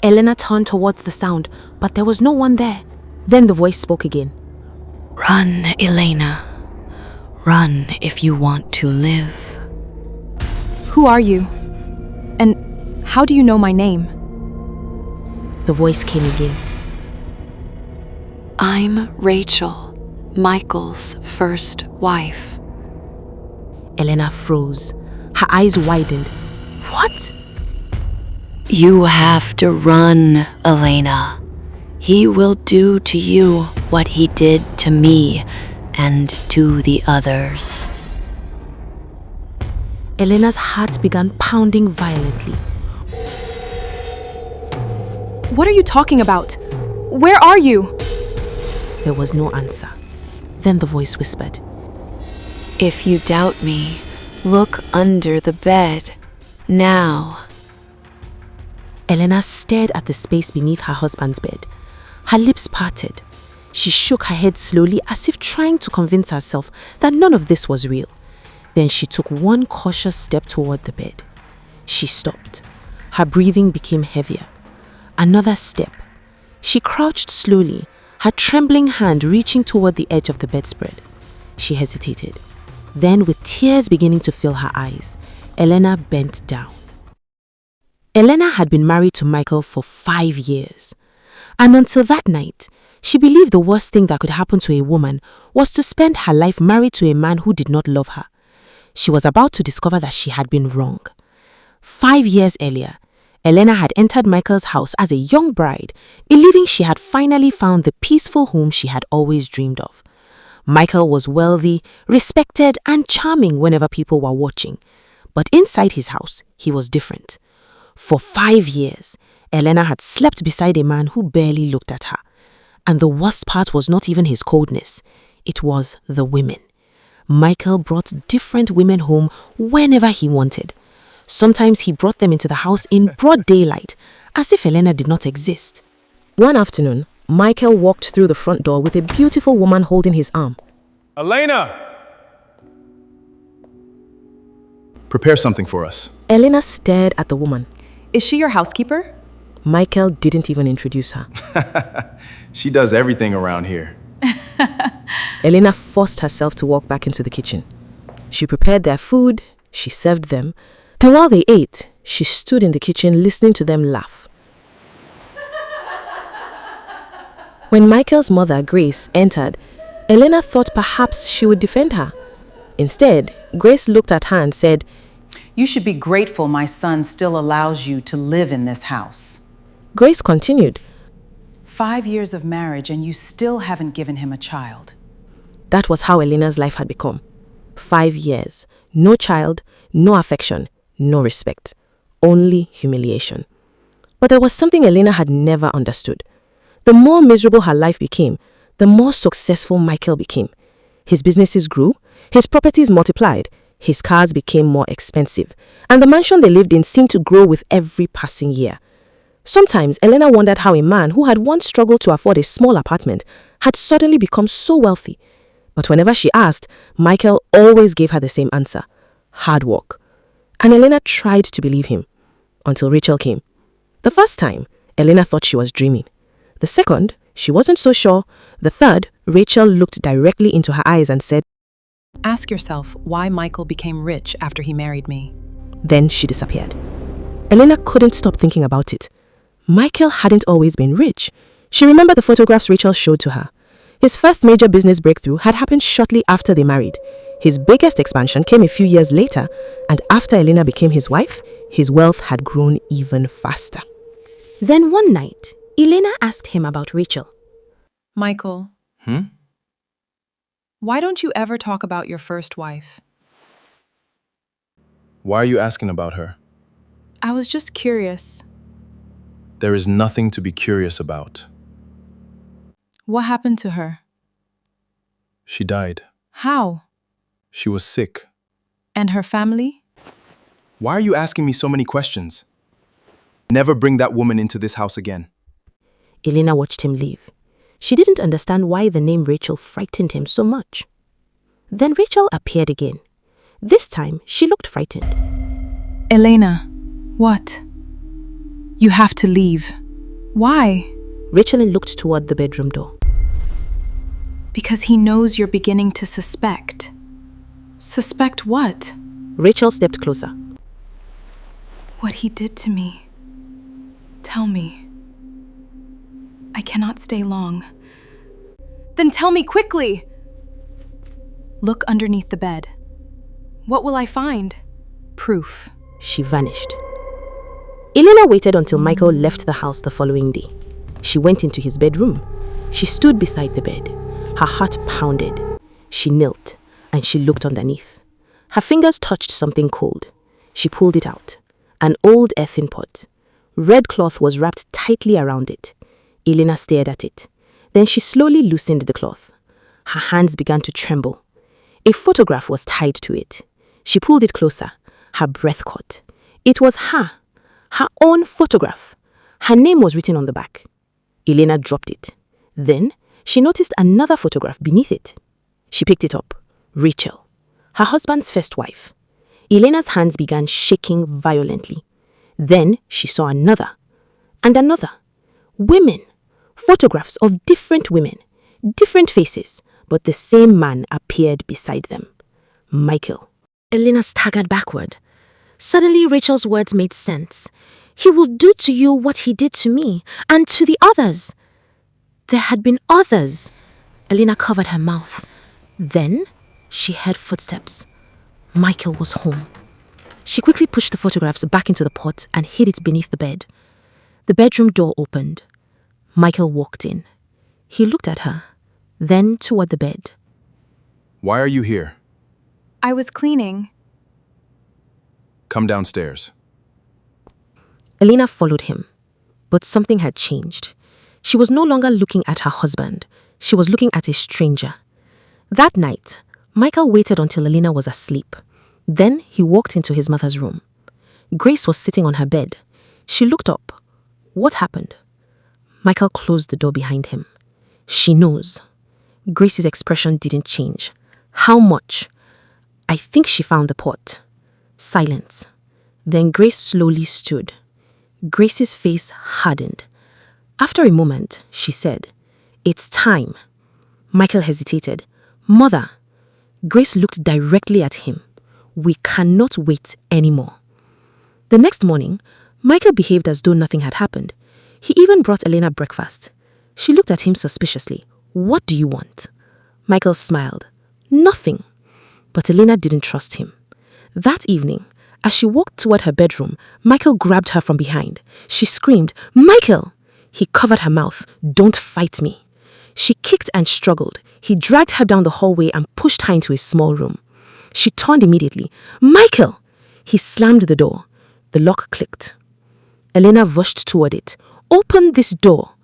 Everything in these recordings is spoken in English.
Elena turned towards the sound, but there was no one there. Then the voice spoke again. Run, Elena. Run if you want to live. Who are you? And how do you know my name? The voice came again. I'm Rachel, Michael's first wife. Elena froze. Her eyes widened. What? You have to run, Elena. He will do to you what he did to me and to the others. Elena's heart began pounding violently. What are you talking about? Where are you? There was no answer. Then the voice whispered. If you doubt me, look under the bed. Now. Elena stared at the space beneath her husband's bed. Her lips parted. She shook her head slowly as if trying to convince herself that none of this was real. Then she took one cautious step toward the bed. She stopped. Her breathing became heavier. Another step. She crouched slowly, her trembling hand reaching toward the edge of the bedspread. She hesitated. Then, with tears beginning to fill her eyes, Elena bent down. Elena had been married to Michael for 5 years. And until that night, she believed the worst thing that could happen to a woman was to spend her life married to a man who did not love her. She was about to discover that she had been wrong. 5 years earlier, Elena had entered Michael's house as a young bride, believing she had finally found the peaceful home she had always dreamed of. Michael was wealthy, respected, and charming whenever people were watching. But inside his house, he was different. For 5 years, Elena had slept beside a man who barely looked at her. And the worst part was not even his coldness. It was the women. Michael brought different women home whenever he wanted. Sometimes he brought them into the house in broad daylight, as if Elena did not exist. One afternoon, Michael walked through the front door with a beautiful woman holding his arm. Elena! Prepare something for us. Elena stared at the woman. Is she your housekeeper? Michael didn't even introduce her. She does everything around here. Elena forced herself to walk back into the kitchen. She prepared their food, she served them. Then while they ate, she stood in the kitchen listening to them laugh. When Michael's mother, Grace, entered, Elena thought perhaps she would defend her. Instead, Grace looked at her and said, You should be grateful my son still allows you to live in this house. Grace continued, 5 years of marriage and you still haven't given him a child. That was how Elena's life had become. 5 years, no child, no affection, no respect, only humiliation. But there was something Elena had never understood. The more miserable her life became, the more successful Michael became. His businesses grew, his properties multiplied, his cars became more expensive, and the mansion they lived in seemed to grow with every passing year. Sometimes Elena wondered how a man who had once struggled to afford a small apartment had suddenly become so wealthy. But whenever she asked, Michael always gave her the same answer: hard work. And Elena tried to believe him, until Rachel came. The first time, Elena thought she was dreaming. The second, she wasn't so sure. The third, Rachel looked directly into her eyes and said, Ask yourself why Michael became rich after he married me. Then she disappeared. Elena couldn't stop thinking about it. Michael hadn't always been rich. She remembered the photographs Rachel showed to her. His first major business breakthrough had happened shortly after they married. His biggest expansion came a few years later, and after Elena became his wife, his wealth had grown even faster. Then one night, Elena asked him about Rachel. Michael. Why don't you ever talk about your first wife? Why are you asking about her? I was just curious. There is nothing to be curious about. What happened to her? She died. How? She was sick. And her family? Why are you asking me so many questions? Never bring that woman into this house again. Elena watched him leave. She didn't understand why the name Rachel frightened him so much. Then Rachel appeared again. This time, she looked frightened. Elena, what? You have to leave. Why? Rachel looked toward the bedroom door. Because he knows you're beginning to suspect. Suspect what? Rachel stepped closer. What he did to me. Tell me. I cannot stay long. Then tell me quickly! Look underneath the bed. What will I find? Proof. She vanished. Elena waited until Michael left the house the following day. She went into his bedroom. She stood beside the bed. Her heart pounded. She knelt and she looked underneath. Her fingers touched something cold. She pulled it out. An old earthen pot. Red cloth was wrapped tightly around it. Elena stared at it. Then she slowly loosened the cloth. Her hands began to tremble. A photograph was tied to it. She pulled it closer. Her breath caught. It was her own photograph. Her name was written on the back. Elena dropped it. Then she noticed another photograph beneath it. She picked it up. Rachel, her husband's first wife. Elena's hands began shaking violently. Then she saw another and another. Women. Photographs of different women, different faces, but the same man appeared beside them. Michael. Elena staggered backward. Suddenly, Rachel's words made sense. He will do to you what he did to me, and to the others. There had been others. Elena covered her mouth. Then she heard footsteps. Michael was home. She quickly pushed the photographs back into the pot and hid it beneath the bed. The bedroom door opened. Michael walked in. He looked at her, then toward the bed. Why are you here? I was cleaning. Come downstairs. Elena followed him, but something had changed. She was no longer looking at her husband. She was looking at a stranger. That night, Michael waited until Elena was asleep. Then he walked into his mother's room. Grace was sitting on her bed. She looked up. What happened? Michael closed the door behind him. She knows. Grace's expression didn't change. How much? I think she found the pot. Silence. Then Grace slowly stood. Grace's face hardened. After a moment, she said, "It's time." Michael hesitated. "Mother." Grace looked directly at him. "We cannot wait anymore." The next morning, Michael behaved as though nothing had happened. He even brought Elena breakfast. She looked at him suspiciously. "What do you want?" Michael smiled. "Nothing." But Elena didn't trust him. That evening, as she walked toward her bedroom, Michael grabbed her from behind. She screamed, "Michael!" He covered her mouth. "Don't fight me." She kicked and struggled. He dragged her down the hallway and pushed her into a small room. She turned immediately. "Michael!" He slammed the door. The lock clicked. Elena rushed toward it. "Open this door."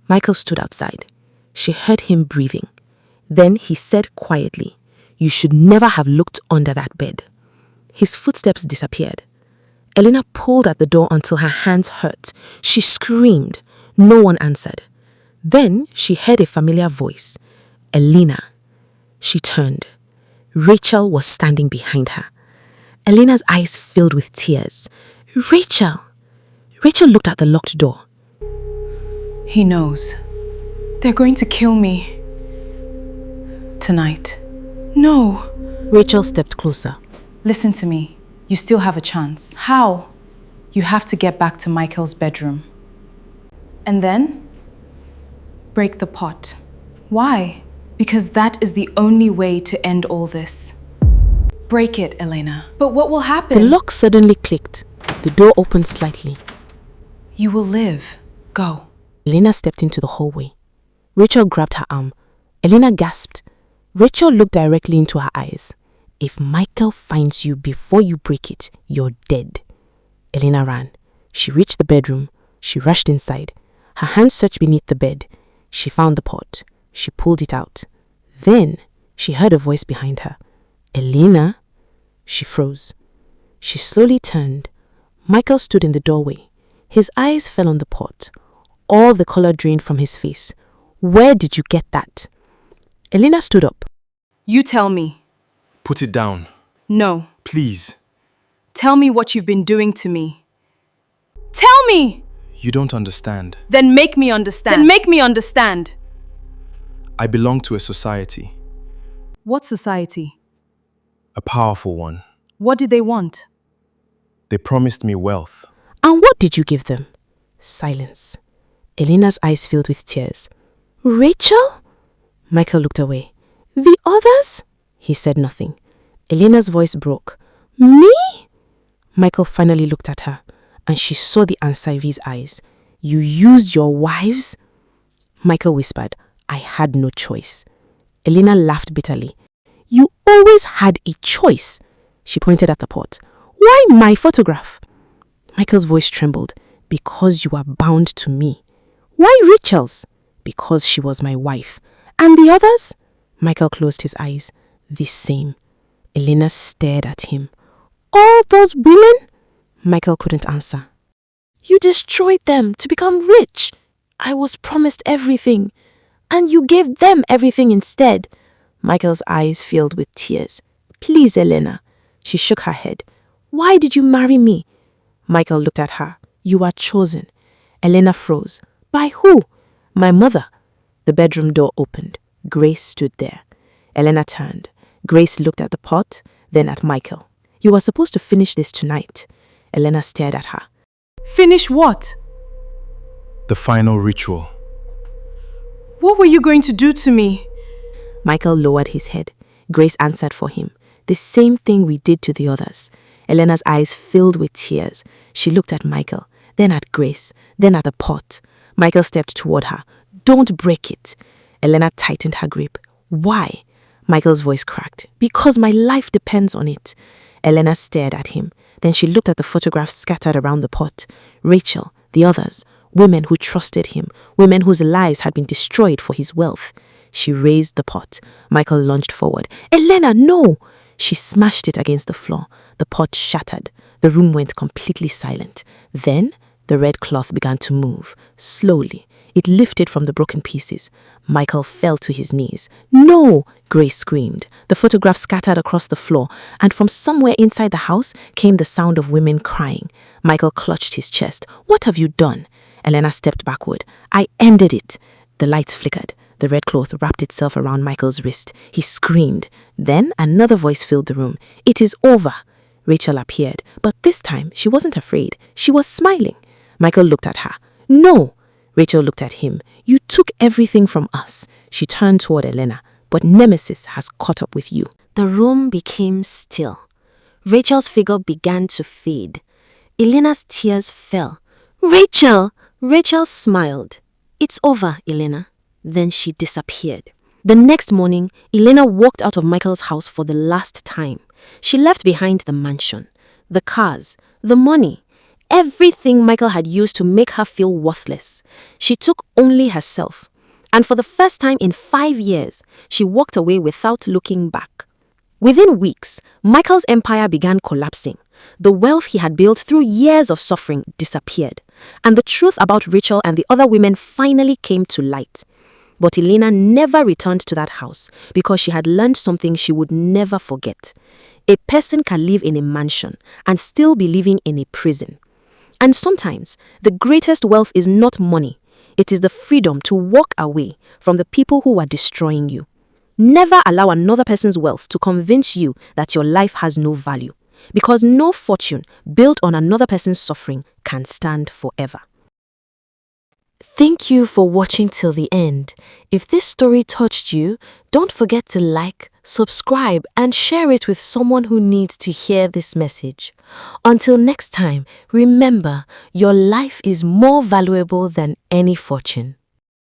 Michael stood outside. She heard him breathing. Then he said quietly, "You should never have looked under that bed." His footsteps disappeared. Elena pulled at the door until her hands hurt. She screamed. No one answered. Then she heard a familiar voice. "Elena." She turned. Rachel was standing behind her. Elena's eyes filled with tears. "Rachel." Rachel looked at the locked door. He knows. They're going to kill me. Tonight. No. Rachel stepped closer. Listen to me. You still have a chance. How? You have to get back to Michael's bedroom. And then? Break the pot. Why? Because that is the only way to end all this. Break it, Elena. But what will happen? The lock suddenly clicked. The door opened slightly. You will live. Go. Elena stepped into the hallway. Rachel grabbed her arm. Elena gasped. Rachel looked directly into her eyes. "If Michael finds you before you break it, you're dead." Elena ran. She reached the bedroom. She rushed inside. Her hands searched beneath the bed. She found the pot. She pulled it out. Then she heard a voice behind her. "Elena?" She froze. She slowly turned. Michael stood in the doorway. His eyes fell on the pot. All the color drained from his face. "Where did you get that?" Elena stood up. You tell me. Put it down. No. Please. Tell me what you've been doing to me. Tell me! You don't understand. Then make me understand. I belong to a society, What society? a powerful one. What did they want? They promised me wealth. And what did you give them? Silence. Elena's eyes filled with tears. Rachel? Michael looked away. The others? He said nothing. Elena's voice broke. Me? Michael finally looked at her, and she saw the answer in his eyes. You used your wives? Michael whispered, I had no choice. Elena laughed bitterly. You always had a choice. She pointed at the pot. Why my photograph? Michael's voice trembled. Because you are bound to me. Why Rachel's? Because she was my wife. And the others? Michael closed his eyes. The same. Elena stared at him. All those women? Michael couldn't answer. You destroyed them to become rich. I was promised everything. And you gave them everything instead. Michael's eyes filled with tears. Please, Elena. She shook her head. Why did you marry me? Michael looked at her. You are chosen. Elena froze. By who? My mother. The bedroom door opened. Grace stood there. Elena turned. Grace looked at the pot, then at Michael. You were supposed to finish this tonight. Elena stared at her. Finish what? The final ritual. What were you going to do to me? Michael lowered his head. Grace answered for him. The same thing we did to the others. Elena's eyes filled with tears. She looked at Michael, then at Grace, then at the pot. Michael stepped toward her. Don't break it. Elena tightened her grip. Why? Michael's voice cracked. Because my life depends on it. Elena stared at him. Then she looked at the photographs scattered around the pot. Rachel, the others, women who trusted him, women whose lives had been destroyed for his wealth. She raised the pot. Michael lunged forward. Elena, no! She smashed it against the floor. The pot shattered. The room went completely silent. Then the red cloth began to move, slowly. It lifted from the broken pieces. Michael fell to his knees. No! Grace screamed. The photograph scattered across the floor, and from somewhere inside the house came the sound of women crying. Michael clutched his chest. What have you done? Elena stepped backward. I ended it. The lights flickered. The red cloth wrapped itself around Michael's wrist. He screamed. Then another voice filled the room. It is over. Rachel appeared, but this time she wasn't afraid. She was smiling. Michael looked at her. No! Rachel looked at him. You took everything from us. She turned toward Elena. But Nemesis has caught up with you. The room became still. Rachel's figure began to fade. Elena's tears fell. Rachel! Rachel smiled. It's over, Elena. Then she disappeared. The next morning, Elena walked out of Michael's house for the last time. She left behind the mansion, the cars, the money, everything Michael had used to make her feel worthless. She took only herself. And for the first time in 5 years, she walked away without looking back. Within weeks, Michael's empire began collapsing. The wealth he had built through years of suffering disappeared. And the truth about Rachel and the other women finally came to light. But Elena never returned to that house because she had learned something she would never forget. A person can live in a mansion and still be living in a prison. And sometimes, the greatest wealth is not money. It is the freedom to walk away from the people who are destroying you. Never allow another person's wealth to convince you that your life has no value, because no fortune built on another person's suffering can stand forever. Thank you for watching till the end. If this story touched you, don't forget to like, subscribe, and share it with someone who needs to hear this message. Until next time, remember, your life is more valuable than any fortune.